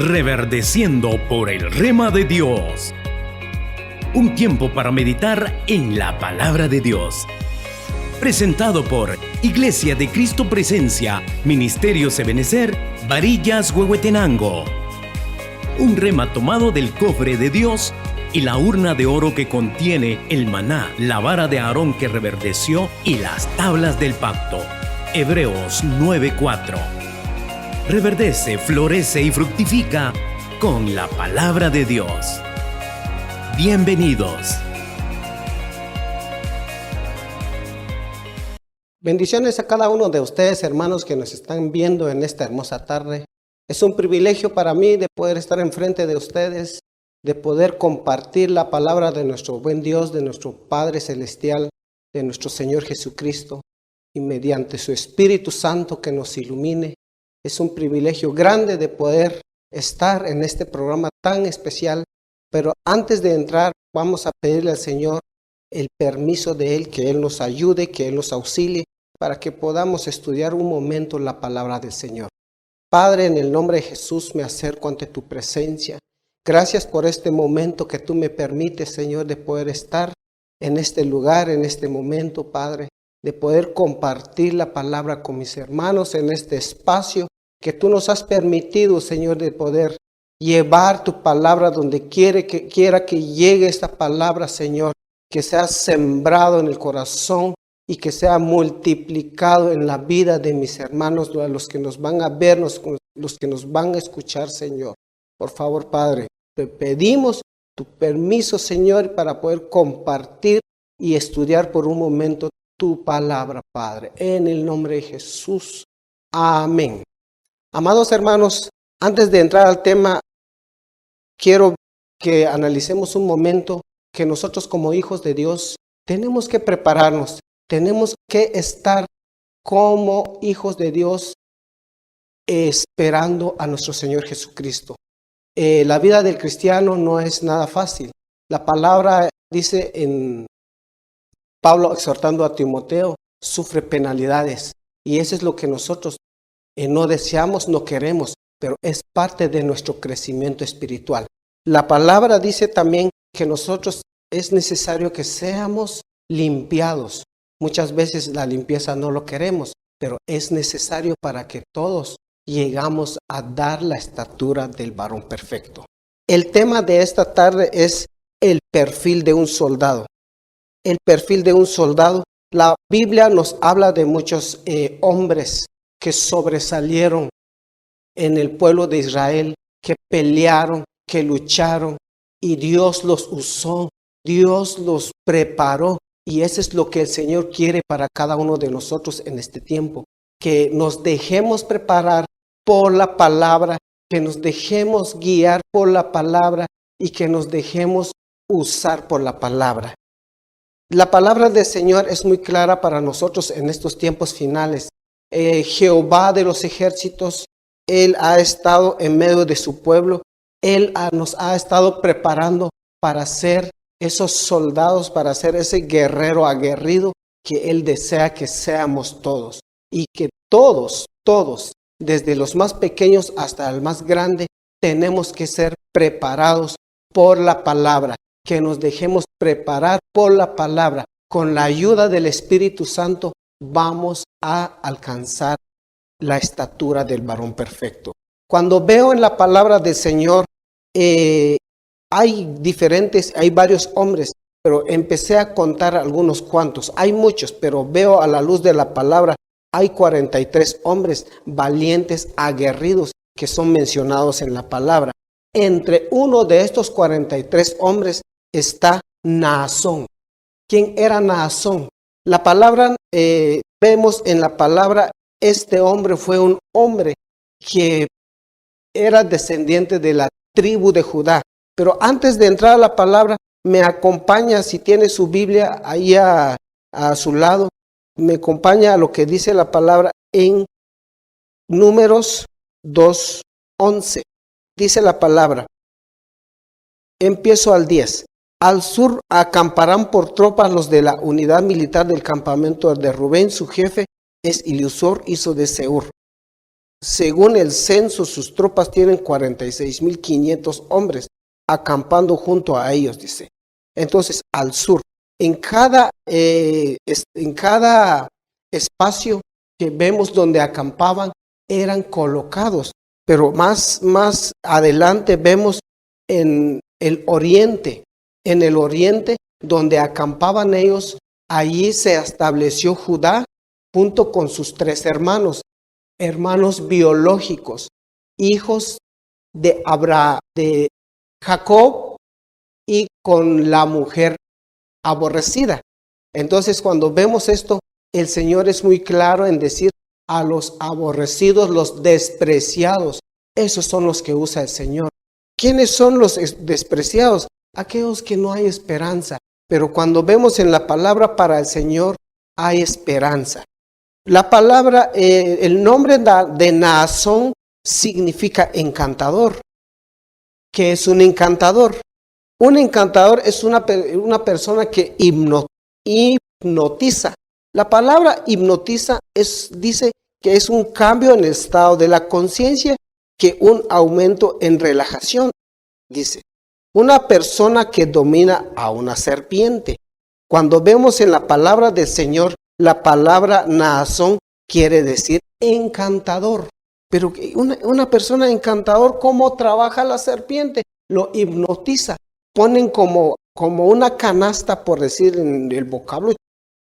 Reverdeciendo por el Rema de Dios. Un tiempo para meditar en la palabra de Dios. Presentado por Iglesia de Cristo Presencia, Ministerios Ebenezer, Varillas, Huehuetenango. Un rema tomado del cofre de Dios y la urna de oro que contiene el maná, la vara de Aarón que reverdeció y las tablas del pacto. Hebreos 9:4. Reverdece, florece y fructifica con la palabra de Dios. Bienvenidos. Bendiciones a cada uno de ustedes, hermanos, que nos están viendo en esta hermosa tarde. Es un privilegio para mí de poder estar enfrente de ustedes, de poder compartir la palabra de nuestro buen Dios, de nuestro Padre Celestial, de nuestro Señor Jesucristo, y mediante su Espíritu Santo que nos ilumine. Es un privilegio grande de poder estar en este programa tan especial, pero antes de entrar vamos a pedirle al Señor el permiso de Él, que Él nos ayude, que Él nos auxilie, para que podamos estudiar un momento la palabra del Señor. Padre, en el nombre de Jesús me acerco ante tu presencia. Gracias por este momento que tú me permites, Señor, de poder estar en este lugar, en este momento, Padre, de poder compartir la palabra con mis hermanos en este espacio que tú nos has permitido, Señor, de poder llevar tu palabra donde quiera que llegue esta palabra, Señor, que sea sembrado en el corazón y que sea multiplicado en la vida de mis hermanos, los que nos van a ver, los que nos van a escuchar, Señor. Por favor, Padre, te pedimos tu permiso, Señor, para poder compartir y estudiar por un momento tu palabra, Padre, en el nombre de Jesús. Amén. Amados hermanos, antes de entrar al tema, quiero que analicemos un momento que nosotros como hijos de Dios tenemos que prepararnos, tenemos que estar como hijos de Dios esperando a nuestro Señor Jesucristo. La vida del cristiano no es nada fácil. La palabra dice en Pablo exhortando a Timoteo, sufre penalidades, y eso es lo que nosotros no deseamos, no queremos, pero es parte de nuestro crecimiento espiritual. La palabra dice también que nosotros es necesario que seamos limpiados. Muchas veces la limpieza no lo queremos, pero es necesario para que todos llegamos a dar la estatura del varón perfecto. El tema de esta tarde es el perfil de un soldado. El perfil de un soldado. La Biblia nos habla de muchos hombres que sobresalieron en el pueblo de Israel, que pelearon, que lucharon, y Dios los usó, Dios los preparó, y eso es lo que el Señor quiere para cada uno de nosotros en este tiempo, que nos dejemos preparar por la palabra, que nos dejemos guiar por la palabra y que nos dejemos usar por la palabra. La palabra del Señor es muy clara para nosotros en estos tiempos finales. Jehová de los ejércitos, Él ha estado en medio de su pueblo. Él nos ha estado preparando para ser esos soldados, para ser ese guerrero aguerrido que Él desea que seamos todos. Y que todos, desde los más pequeños hasta el más grande, tenemos que ser preparados por la palabra. Que nos dejemos preparar por la palabra. Con la ayuda del Espíritu Santo vamos a alcanzar la estatura del varón perfecto. Cuando veo en la palabra del Señor, hay varios hombres, pero empecé a contar algunos cuantos. Hay muchos, pero veo a la luz de la palabra, hay 43 hombres valientes, aguerridos, que son mencionados en la palabra. Entre uno de estos 43 hombres está Naasón. ¿Quién era Naasón? La palabra, vemos en la palabra, este hombre fue un hombre que era descendiente de la tribu de Judá. Pero antes de entrar a la palabra, me acompaña, si tiene su Biblia ahí a su lado, me acompaña a lo que dice la palabra en Números 2:11. Dice la palabra, empiezo al 10. Al sur acamparán por tropas los de la unidad militar del campamento de Rubén. Su jefe es Elisur, hijo de Seur. según el censo, sus tropas tienen 46,500 hombres acampando junto a ellos, dice. Entonces, al sur, en cada espacio que vemos donde acampaban, eran colocados. Pero más adelante vemos en el oriente, donde acampaban ellos, allí se estableció Judá junto con sus 3 hermanos biológicos, hijos de Jacob, y con la mujer aborrecida. Entonces, cuando vemos esto, el Señor es muy claro en decir a los aborrecidos, los despreciados. Esos son los que usa el Señor. ¿Quiénes son los despreciados? Aquellos que no hay esperanza. Pero cuando vemos en la palabra para el Señor, hay esperanza. La palabra, el nombre de Naasón significa encantador. ¿Qué es un encantador? Un encantador es una persona que hipnotiza. La palabra hipnotiza dice que es un cambio en el estado de la conciencia, que un aumento en relajación. Dice, una persona que domina a una serpiente. Cuando vemos en la palabra del Señor, la palabra Naasón quiere decir encantador. Pero una persona encantador, ¿cómo trabaja la serpiente? Lo hipnotiza. Ponen como una canasta, por decir en el vocablo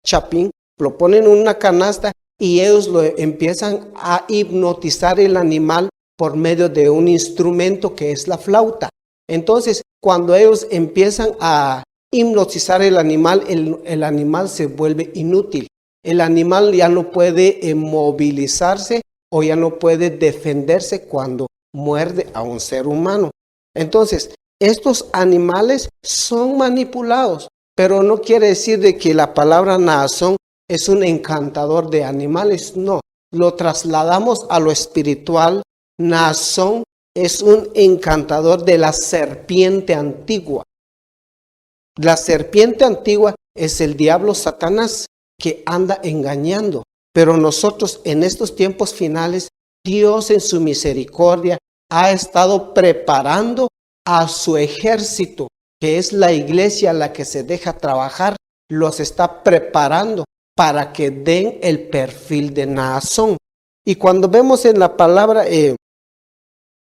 chapín, lo ponen en una canasta y ellos lo empiezan a hipnotizar el animal por medio de un instrumento que es la flauta. Entonces, cuando ellos empiezan a hipnotizar el animal, el animal se vuelve inútil. El animal ya no puede movilizarse o ya no puede defenderse cuando muerde a un ser humano. Entonces, estos animales son manipulados, pero no quiere decir de que la palabra Naasón es un encantador de animales. No, lo trasladamos a lo espiritual. Naasón es un encantador de la serpiente antigua. La serpiente antigua es el diablo Satanás, que anda engañando. Pero nosotros en estos tiempos finales, Dios en su misericordia ha estado preparando a su ejército, que es la iglesia la que se deja trabajar, los está preparando para que den el perfil de Naasón. Y cuando vemos en la palabra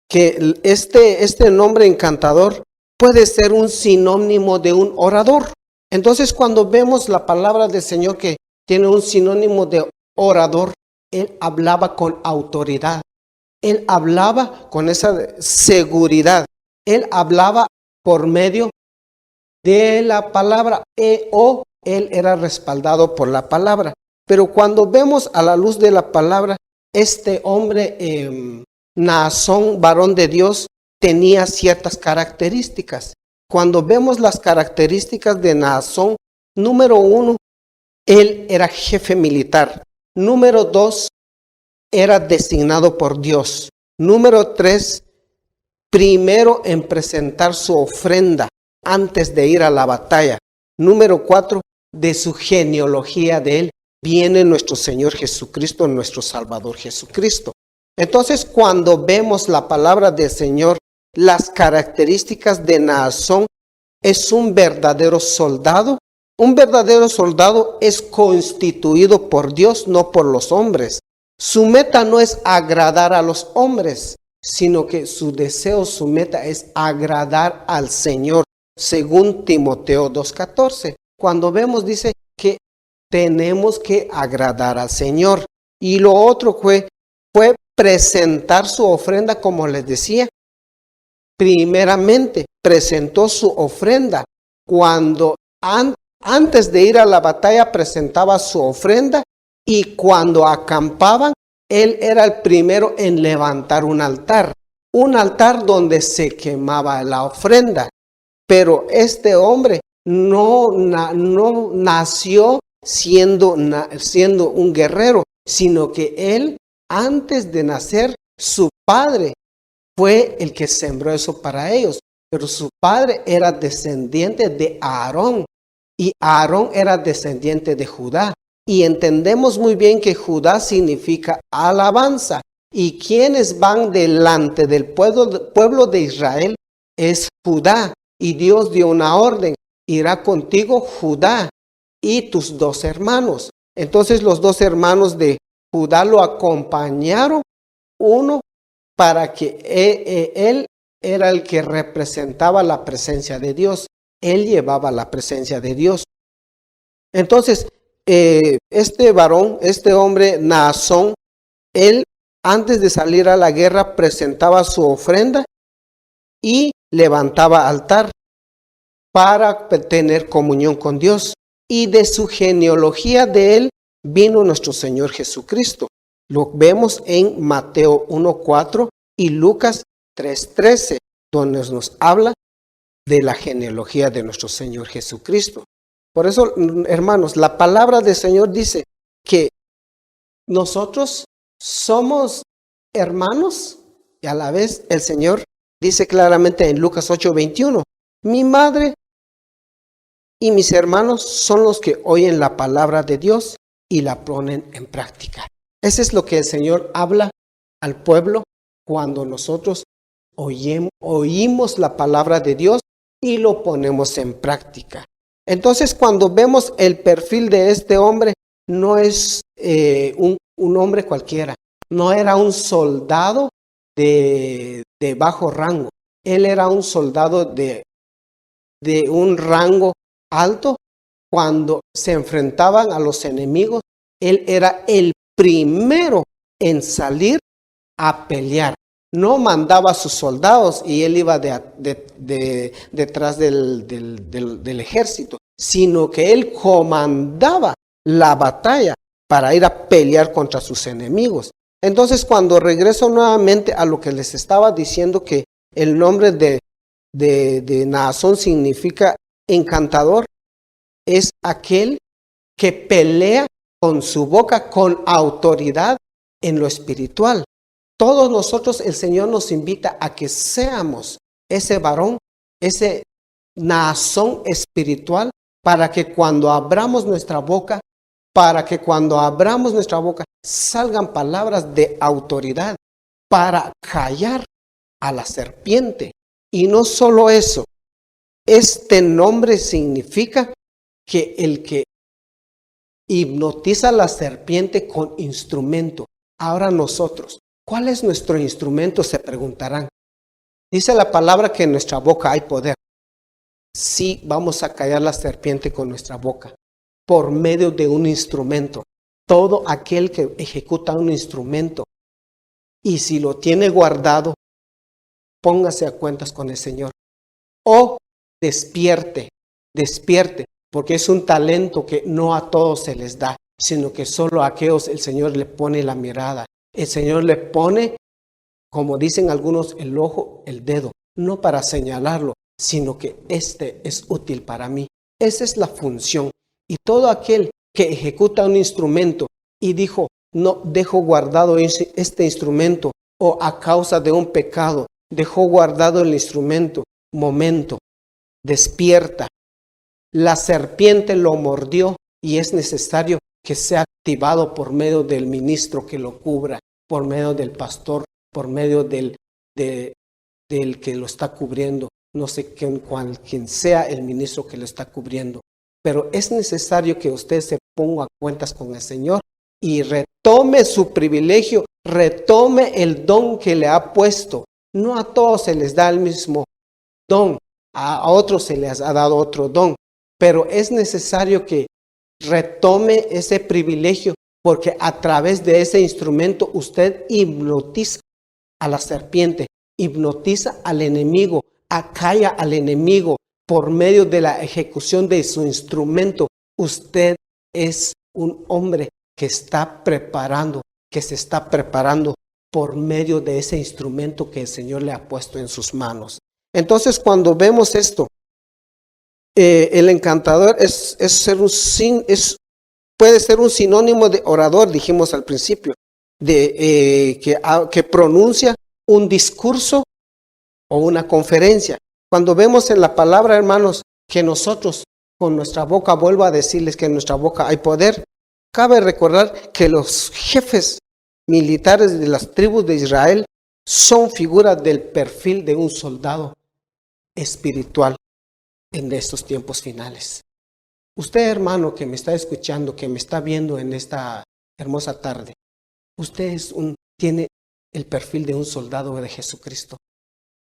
que este nombre encantador puede ser un sinónimo de un orador. Entonces, cuando vemos la palabra del Señor que tiene un sinónimo de orador, él hablaba con autoridad. Él hablaba con esa seguridad. Él hablaba por medio de la palabra o él era respaldado por la palabra. Pero cuando vemos a la luz de la palabra, este hombre, Naasón, varón de Dios, tenía ciertas características. Cuando vemos las características de Naasón, número 1, él era jefe militar. Número 2, era designado por Dios. Número 3, primero en presentar su ofrenda antes de ir a la batalla. Número 4, de su genealogía de él viene nuestro Señor Jesucristo, nuestro Salvador Jesucristo. Entonces, cuando vemos la palabra del Señor, las características de Naasón, es un verdadero soldado. Un verdadero soldado es constituido por Dios, no por los hombres. Su meta no es agradar a los hombres, sino que su deseo, su meta es agradar al Señor, según Timoteo 2:14. Cuando vemos, dice que tenemos que agradar al Señor. Y lo otro fue presentar su ofrenda, como les decía. Primeramente, presentó su ofrenda. Cuando antes de ir a la batalla, presentaba su ofrenda. Y cuando acampaban, él era el primero en levantar un altar donde se quemaba la ofrenda. Pero este hombre no nació siendo un guerrero, sino que él, antes de nacer, su padre fue el que sembró eso para ellos. Pero su padre era descendiente de Aarón y Aarón era descendiente de Judá. Y entendemos muy bien que Judá significa alabanza. Y quienes van delante del pueblo de Israel es Judá. Y Dios dio una orden: irá contigo Judá y tus 2 hermanos. Entonces los 2 hermanos de Judá lo acompañaron, uno para que él era el que representaba la presencia de Dios. Él llevaba la presencia de Dios. Entonces, este varón, este hombre, Naasón, él antes de salir a la guerra presentaba su ofrenda y levantaba altar para tener comunión con Dios. Y de su genealogía de él vino nuestro Señor Jesucristo. Lo vemos en Mateo 1:4 y Lucas 3:13, donde nos habla de la genealogía de nuestro Señor Jesucristo. Por eso, hermanos, la palabra del Señor dice que nosotros somos hermanos, y a la vez el Señor dice claramente en Lucas 8:21, mi madre y mis hermanos son los que oyen la palabra de Dios y la ponen en práctica. Eso es lo que el Señor habla al pueblo cuando nosotros oímos la palabra de Dios y lo ponemos en práctica. Entonces, cuando vemos el perfil de este hombre, no es un hombre cualquiera. No era un soldado de bajo rango. Él era un soldado de un rango alto. Cuando se enfrentaban a los enemigos, él era el primero en salir a pelear. No mandaba a sus soldados y él iba detrás del ejército, sino que él comandaba la batalla para ir a pelear contra sus enemigos. Entonces, cuando regreso nuevamente a lo que les estaba diciendo, que el nombre de Naasón significa encantador, es aquel que pelea con su boca con autoridad en lo espiritual. Todos nosotros, el Señor nos invita a que seamos ese varón, ese Naasón espiritual, para que cuando abramos nuestra boca, salgan palabras de autoridad para callar a la serpiente. Y no solo eso, este nombre significa que el que hipnotiza a la serpiente con instrumento. Ahora nosotros, ¿cuál es nuestro instrumento?, se preguntarán. Dice la palabra que en nuestra boca hay poder. Sí, vamos a callar la serpiente con nuestra boca, por medio de un instrumento. Todo aquel que ejecuta un instrumento, y si lo tiene guardado, póngase a cuentas con el Señor. O despierte, porque es un talento que no a todos se les da, sino que solo a aquellos el Señor le pone la mirada. El Señor le pone, como dicen algunos, el ojo, el dedo, no para señalarlo, sino que este es útil para mí. Esa es la función. Y todo aquel que ejecuta un instrumento y dijo, no dejo guardado este instrumento, o a causa de un pecado, dejó guardado el instrumento, momento, despierta. La serpiente lo mordió y es necesario que sea activado por medio del ministro que lo cubra, por medio del pastor, por medio del que lo está cubriendo. No sé quién sea el ministro que lo está cubriendo, pero es necesario que usted se ponga a cuentas con el Señor y retome su privilegio, retome el don que le ha puesto. No a todos se les da el mismo don, a otros se les ha dado otro don, pero es necesario que retome ese privilegio, porque a través de ese instrumento usted hipnotiza a la serpiente, hipnotiza al enemigo, acalla al enemigo por medio de la ejecución de su instrumento. Usted es un hombre que se está preparando por medio de ese instrumento que el Señor le ha puesto en sus manos. Entonces, cuando vemos esto, el encantador puede ser un sinónimo de orador, dijimos al principio, que pronuncia un discurso o una conferencia. Cuando vemos en la palabra, hermanos, que nosotros con nuestra boca, vuelvo a decirles que en nuestra boca hay poder, cabe recordar que los jefes militares de las tribus de Israel son figuras del perfil de un soldado espiritual en estos tiempos finales. Usted, hermano, que me está escuchando, que me está viendo en esta hermosa tarde, usted tiene el perfil de un soldado de Jesucristo.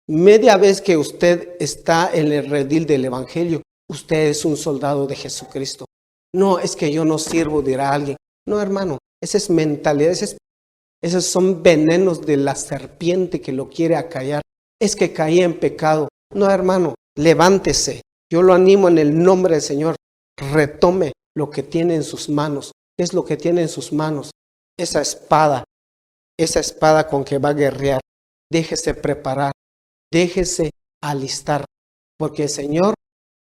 Media vez que usted está en el redil del Evangelio, usted es un soldado de Jesucristo. No, es que yo no sirvo, dirá alguien. No, hermano, esa es mentalidad, esos son venenos de la serpiente que lo quiere acallar. Es que caí en pecado. No, hermano, levántese. Yo lo animo en el nombre del Señor. Retome lo que tiene en sus manos. ¿Qué es lo que tiene en sus manos? Esa espada con que va a guerrear. Déjese preparar, déjese alistar, porque el Señor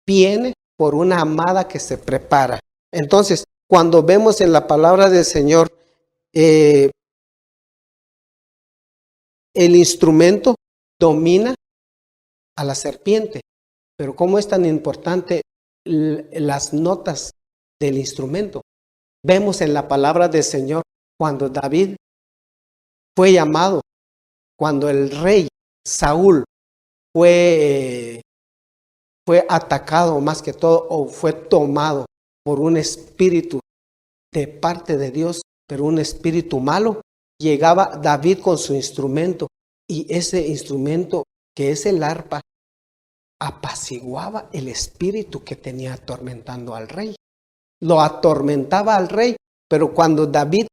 viene por una amada que se prepara. Entonces, cuando vemos en la palabra del Señor, el instrumento domina a la serpiente. Pero ¿cómo es tan importante las notas del instrumento? Vemos en la palabra del Señor cuando David fue llamado, cuando el rey Saúl fue atacado más que todo, o fue tomado por un espíritu de parte de Dios, pero un espíritu malo. Llegaba David con su instrumento, y ese instrumento, que es el arpa, apaciguaba el espíritu que tenía atormentando al rey. Lo atormentaba al rey, pero cuando David,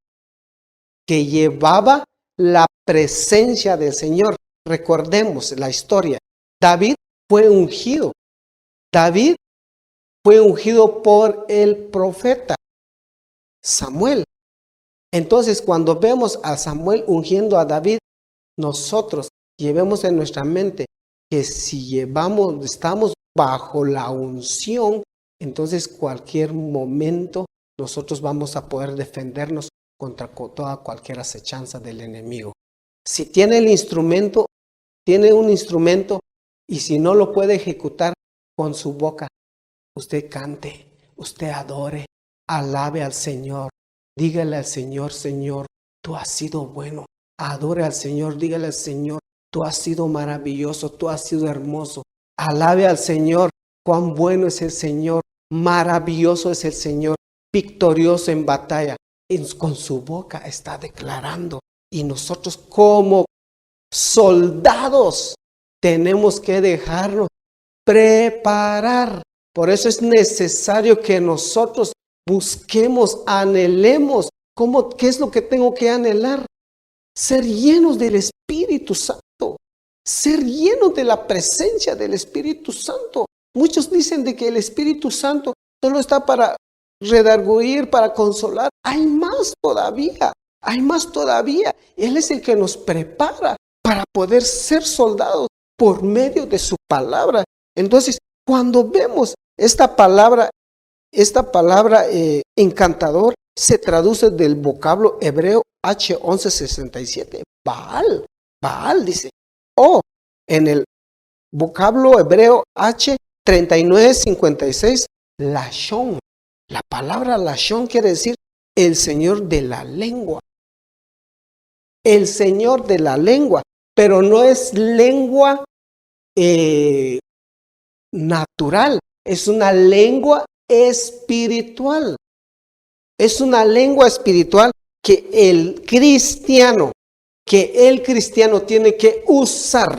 que llevaba la presencia del Señor, recordemos la historia, David fue ungido. David fue ungido por el profeta Samuel. Entonces, cuando vemos a Samuel ungiendo a David, nosotros llevemos en nuestra mente que si estamos bajo la unción, entonces cualquier momento nosotros vamos a poder defendernos contra toda cualquier acechanza del enemigo. Si tiene el instrumento, tiene un instrumento, y si no lo puede ejecutar con su boca, usted cante, usted adore, alabe al Señor, dígale al Señor: Señor, tú has sido bueno. Adore al Señor, dígale al Señor: tú has sido maravilloso, tú has sido hermoso. Alabe al Señor: cuán bueno es el Señor, maravilloso es el Señor, victorioso en batalla. Con su boca está declarando, y nosotros como soldados tenemos que dejarnos preparar. Por eso es necesario que nosotros busquemos, anhelemos. ¿Qué es lo que tengo que anhelar? Ser llenos del Espíritu Santo, ser llenos de la presencia del Espíritu Santo. Muchos dicen de que el Espíritu Santo solo está para redarguir, para consolar. Hay más todavía, hay más todavía. Él es el que nos prepara para poder ser soldados por medio de su palabra. Entonces, cuando vemos esta palabra encantador, se traduce del vocablo hebreo H1167, Baal dice, o en el vocablo hebreo H3956, Lashon. La palabra Lashon quiere decir el Señor de la lengua. El Señor de la lengua, pero no es lengua natural, es una lengua espiritual. Es una lengua espiritual que el cristiano tiene que usar.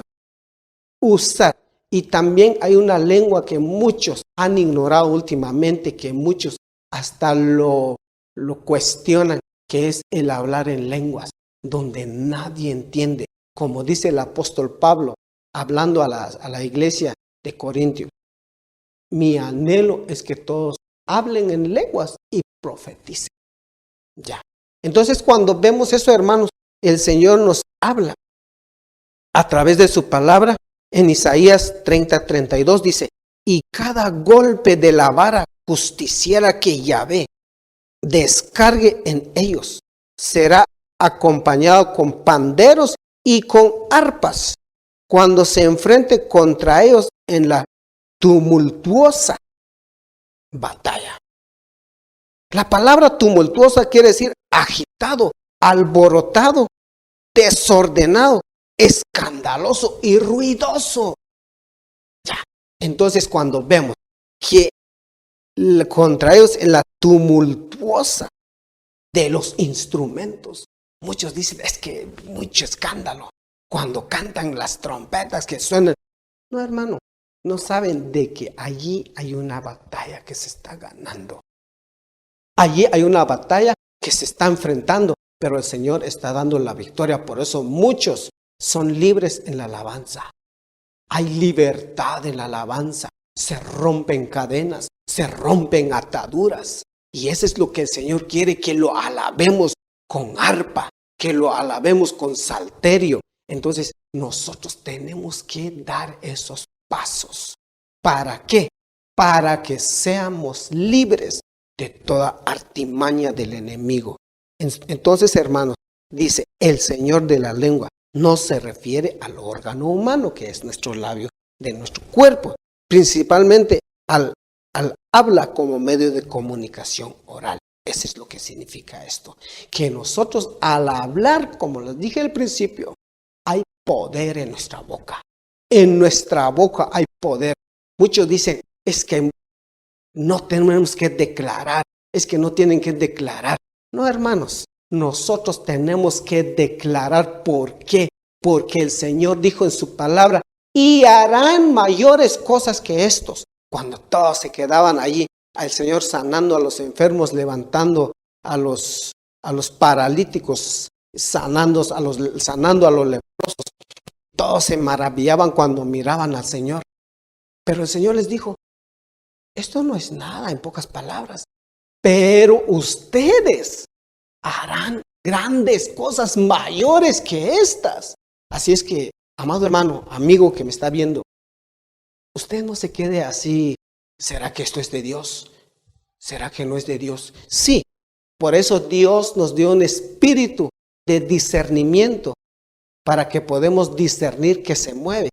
Y también hay una lengua que muchos han ignorado últimamente, que muchos hasta lo cuestionan, que es el hablar en lenguas, donde nadie entiende. Como dice el apóstol Pablo, hablando a la iglesia de Corintios: mi anhelo es que todos hablen en lenguas y profeticen. Ya. Entonces, cuando vemos eso, hermanos, el Señor nos habla a través de su palabra. En Isaías 30:32 dice: y cada golpe de la vara justiciera que Yahvé descargue en ellos será acompañado con panderos y con arpas cuando se enfrente contra ellos en la tumultuosa batalla. La palabra tumultuosa quiere decir agitado, alborotado, desordenado, escandaloso y ruidoso. Ya. Entonces, cuando vemos que contra ellos en la tumultuosa de los instrumentos, muchos dicen, es que mucho escándalo cuando cantan las trompetas que suenan. No, hermano, no saben de que allí hay una batalla que se está ganando. Allí hay una batalla que se está enfrentando, pero el Señor está dando la victoria. Por eso muchos son libres en la alabanza. Hay libertad en la alabanza. Se rompen cadenas, se rompen ataduras. Y eso es lo que el Señor quiere, que lo alabemos con arpa, que lo alabemos con salterio. Entonces nosotros tenemos que dar esos pasos. ¿Para qué? Para que seamos libres de toda artimaña del enemigo. Entonces, hermanos, dice el Señor de la lengua, no se refiere al órgano humano que es nuestro labio de nuestro cuerpo, principalmente al habla como medio de comunicación oral. Eso es lo que significa esto, que nosotros al hablar, como les dije al principio, hay poder en nuestra boca. En nuestra boca hay poder. Muchos dicen, es que no tenemos que declarar, es que no tienen que declarar. No, hermanos, nosotros tenemos que declarar. ¿Por qué? Porque el Señor dijo en su palabra, y harán mayores cosas que estos. Cuando todos se quedaban allí, al Señor sanando a los enfermos, levantando a los paralíticos, sanando a los leprosos. Todos se maravillaban cuando miraban al Señor. Pero el Señor les dijo, esto no es nada, en pocas palabras, pero ustedes harán grandes cosas mayores que estas. Así es que, amado hermano, amigo que me está viendo, usted no se quede así. ¿Será que esto es de Dios? ¿Será que no es de Dios? Sí, por eso Dios nos dio un espíritu de discernimiento para que podamos discernir que se mueve.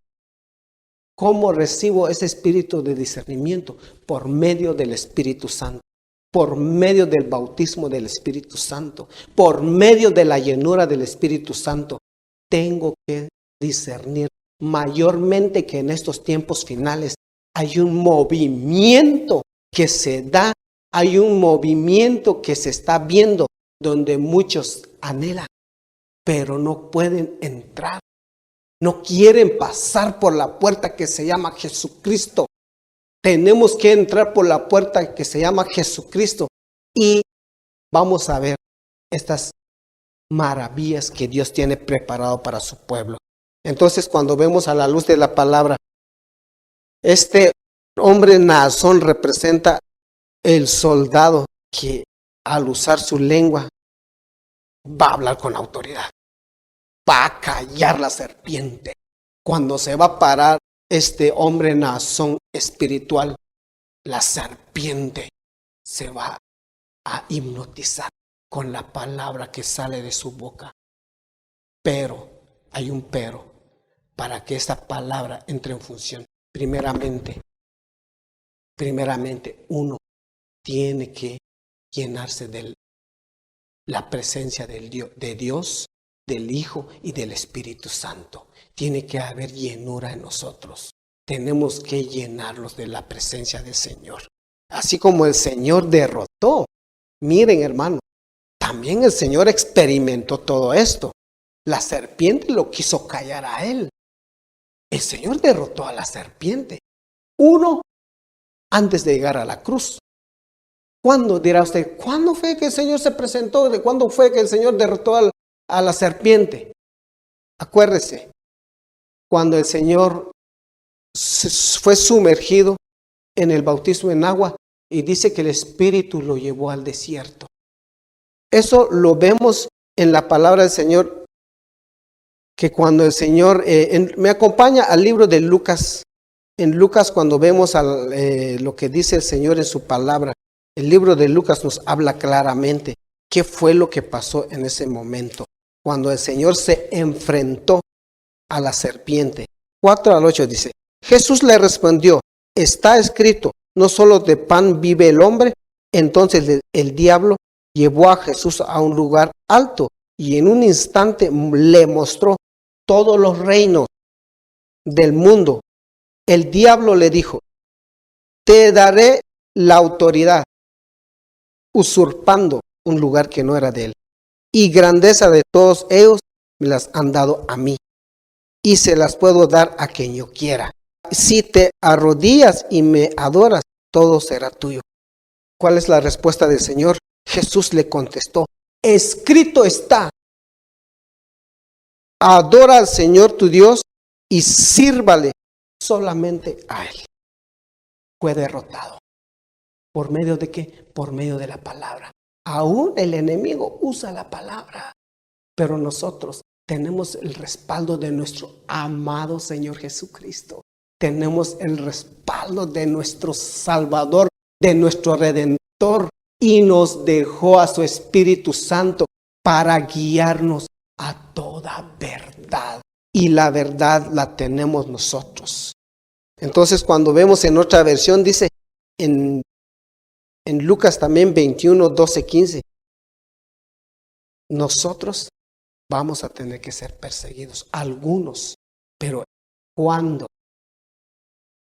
¿Cómo recibo ese espíritu de discernimiento? Por medio del Espíritu Santo, por medio del bautismo del Espíritu Santo, por medio de la llenura del Espíritu Santo. Tengo que discernir mayormente que en estos tiempos finales hay un movimiento que se da, hay un movimiento que se está viendo donde muchos anhelan, pero no pueden entrar. No quieren pasar por la puerta que se llama Jesucristo. Tenemos que entrar por la puerta que se llama Jesucristo y vamos a ver estas maravillas que Dios tiene preparado para su pueblo. Entonces, cuando vemos a la luz de la palabra, este hombre Naasón representa el soldado que al usar su lengua va a hablar con autoridad. Va a callar la serpiente. Cuando se va a parar este hombre Naasón espiritual, la serpiente se va a hipnotizar con la palabra que sale de su boca. Pero, hay un pero, para que esta palabra entre en función. Primeramente, uno tiene que llenarse de la presencia de Dios, del Hijo y del Espíritu Santo. Tiene que haber llenura en nosotros. Tenemos que llenarlos de la presencia del Señor. Así como el Señor derrotó. Miren, hermano, también el Señor experimentó todo esto. La serpiente lo quiso callar a él. El Señor derrotó a la serpiente. Uno, antes de llegar a la cruz. ¿Cuándo, dirá usted, cuándo fue que el Señor se presentó? ¿De cuándo fue que el Señor derrotó a la serpiente? Acuérdese, cuando el Señor fue sumergido en el bautismo en agua y dice que el Espíritu lo llevó al desierto. Eso lo vemos en la palabra del Señor, que cuando el Señor, me acompaña al libro de Lucas. En Lucas, cuando vemos lo que dice el Señor en su palabra, el libro de Lucas nos habla claramente qué fue lo que pasó en ese momento, cuando el Señor se enfrentó a la serpiente. 4-8 dice, Jesús le respondió, está escrito, no solo de pan vive el hombre. Entonces el diablo llevó a Jesús a un lugar alto y en un instante le mostró todos los reinos del mundo. El diablo le dijo: te daré la autoridad, usurpando un lugar que no era de él, y grandeza de todos ellos me las han dado a mí, y se las puedo dar a quien yo quiera. Si te arrodillas y me adoras, todo será tuyo. ¿Cuál es la respuesta del Señor? Jesús le contestó: escrito está, adora al Señor tu Dios y sírvale solamente a Él. Fue derrotado. ¿Por medio de qué? Por medio de la palabra. Aún el enemigo usa la palabra, pero nosotros tenemos el respaldo de nuestro amado Señor Jesucristo. Tenemos el respaldo de nuestro Salvador, de nuestro Redentor, y nos dejó a su Espíritu Santo para guiarnos a toda verdad. Y la verdad la tenemos nosotros. Entonces, cuando vemos en otra versión, dice en Lucas también 21, 12, 15, nosotros vamos a tener que ser perseguidos, algunos, pero ¿cuándo?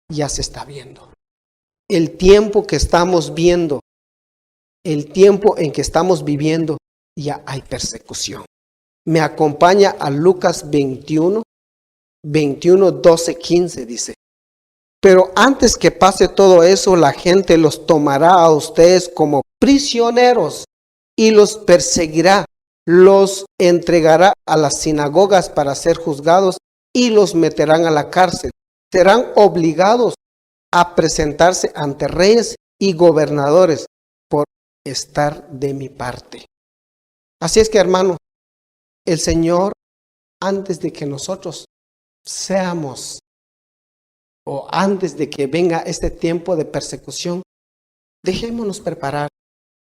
Ya se está viendo. El tiempo que estamos viendo, el tiempo en que estamos viviendo, ya hay persecución. Me acompaña a Lucas 21, 12, 15, dice: pero antes que pase todo eso, la gente los tomará a ustedes como prisioneros y los perseguirá, los entregará a las sinagogas para ser juzgados y los meterán a la cárcel. Serán obligados a presentarse ante reyes y gobernadores por estar de mi parte. Así es que, hermano, el Señor, antes de que nosotros seamos, o antes de que venga este tiempo de persecución, dejémonos preparar,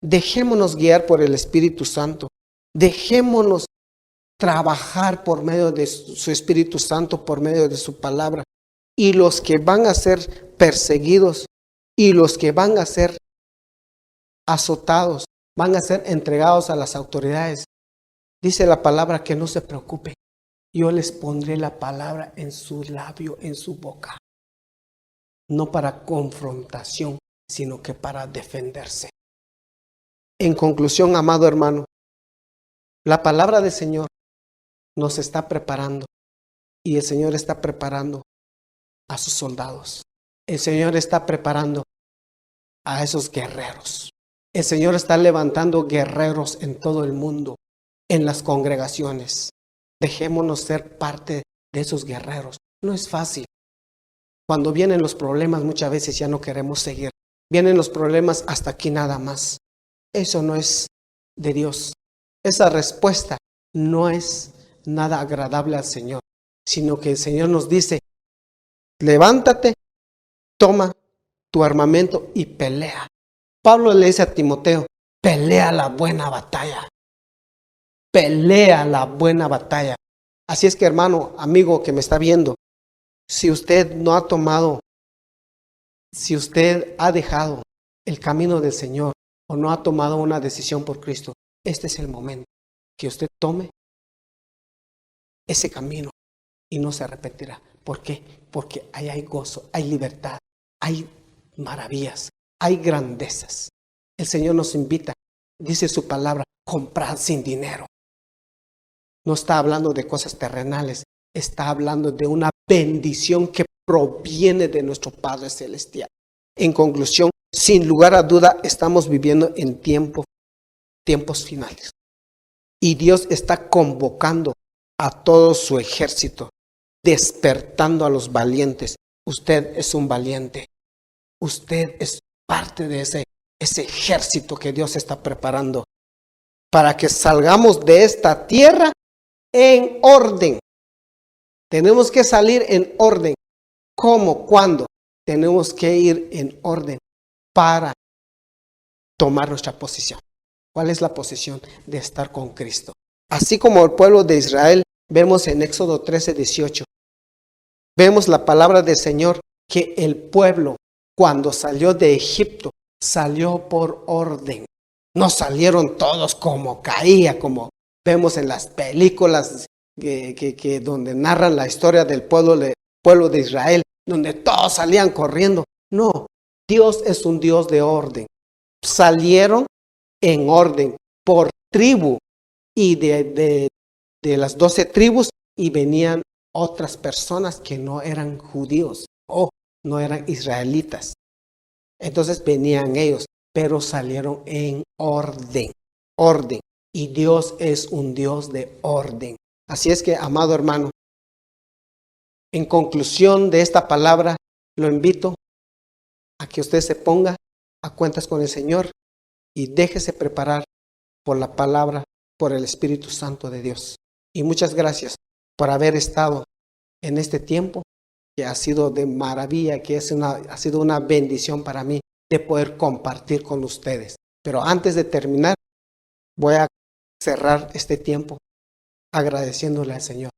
dejémonos guiar por el Espíritu Santo, dejémonos trabajar por medio de su Espíritu Santo, por medio de su palabra. Y los que van a ser perseguidos y los que van a ser azotados, van a ser entregados a las autoridades, dice la palabra que no se preocupen. Yo les pondré la palabra en su labio, en su boca. No para confrontación, sino que para defenderse. En conclusión, amado hermano, la palabra del Señor nos está preparando, y el Señor está preparando a sus soldados. El Señor está preparando a esos guerreros. El Señor está levantando guerreros en todo el mundo, en las congregaciones. Dejémonos ser parte de esos guerreros. No es fácil. Cuando vienen los problemas, muchas veces ya no queremos seguir. Vienen los problemas hasta aquí nada más. Eso no es de Dios. Esa respuesta no es nada agradable al Señor, sino que el Señor nos dice: levántate, toma tu armamento y pelea. Pablo le dice a Timoteo: pelea la buena batalla. Pelea la buena batalla. Así es que, hermano, amigo que me está viendo, si usted no ha tomado, si usted ha dejado el camino del Señor o no ha tomado una decisión por Cristo, este es el momento que usted tome ese camino y no se arrepentirá. ¿Por qué? Porque ahí hay gozo, hay libertad, hay maravillas, hay grandezas. El Señor nos invita, dice su palabra: comprad sin dinero. No está hablando de cosas terrenales, está hablando de una bendición que proviene de nuestro Padre Celestial. En conclusión, sin lugar a duda, estamos viviendo en tiempos finales. Y Dios está convocando a todo su ejército, despertando a los valientes. Usted es un valiente. Usted es parte de ese ejército que Dios está preparando para que salgamos de esta tierra en orden. Tenemos que salir en orden. ¿Cómo? ¿Cuándo? Tenemos que ir en orden para tomar nuestra posición. ¿Cuál es la posición? De estar con Cristo. Así como el pueblo de Israel, vemos en Éxodo 13, 18. Vemos la palabra del Señor que el pueblo, cuando salió de Egipto, salió por orden. No salieron todos como caía, como vemos en las películas donde narran la historia del pueblo de Israel, donde todos salían corriendo. No, Dios es un Dios de orden. Salieron en orden por tribu y de las 12 tribus, y venían otras personas que no eran judíos o no eran israelitas. Entonces venían ellos, pero salieron en orden. Orden. Y Dios es un Dios de orden. Así es que, amado hermano, en conclusión de esta palabra, lo invito a que usted se ponga a cuentas con el Señor y déjese preparar por la palabra, por el Espíritu Santo de Dios. Y muchas gracias por haber estado en este tiempo, que ha sido de maravilla, que ha sido una bendición para mí de poder compartir con ustedes. Pero antes de terminar, voy a cerrar este tiempo agradeciéndole al Señor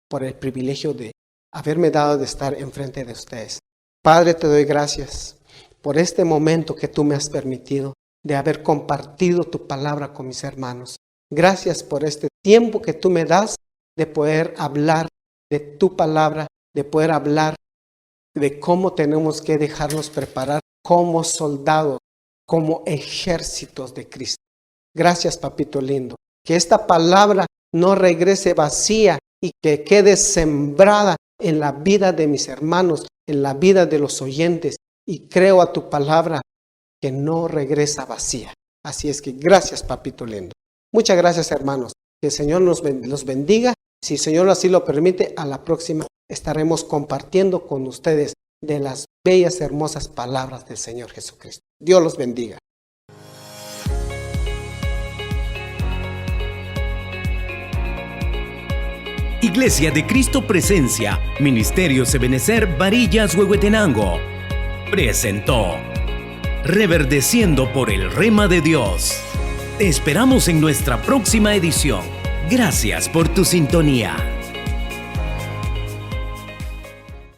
por el privilegio de haberme dado de estar enfrente de ustedes. Padre, te doy gracias por este momento que tú me has permitido de haber compartido tu palabra con mis hermanos. Gracias por este tiempo que tú me das de poder hablar de tu palabra, de poder hablar de cómo tenemos que dejarnos preparar como soldados, como ejércitos de Cristo. Gracias, papito lindo. Que esta palabra no regrese vacía y que quede sembrada en la vida de mis hermanos, en la vida de los oyentes. Y creo a tu palabra que no regresa vacía. Así es que gracias, papito lindo. Muchas gracias, hermanos. Que el Señor los bendiga. Si el Señor así lo permite, a la próxima estaremos compartiendo con ustedes de las bellas, hermosas palabras del Señor Jesucristo. Dios los bendiga. Iglesia de Cristo Presencia, Ministerio Ebenezer Varillas, Huehuetenango, presentó Reverdeciendo por el Rema de Dios. Te esperamos en nuestra próxima edición. Gracias por tu sintonía.